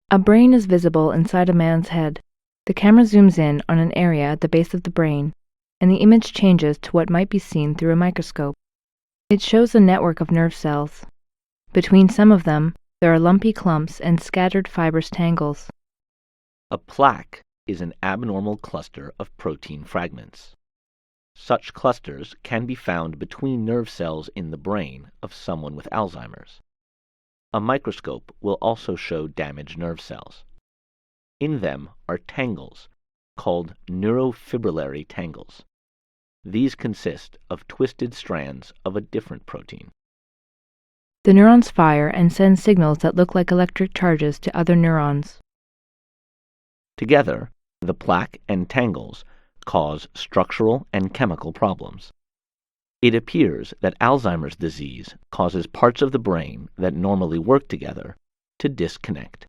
A brain is visible inside a man's head. The camera zooms in on an area at the base of the brain, and the image changes to what might be seen through a microscope. It shows a network of nerve cells. Between some of them, there are lumpy clumps and scattered fibrous tangles. A plaque is an abnormal cluster of protein fragments. Such clusters can be found between nerve cells in the brain of someone with Alzheimer's. A microscope will also show damaged nerve cells. In them are tangles, called neurofibrillary tangles. These consist of twisted strands of a different protein. The neurons fire and send signals that look like electric charges to other neurons. Together, the plaque and tangles cause structural and chemical problems. It appears that Alzheimer's disease causes parts of the brain that normally work together to disconnect.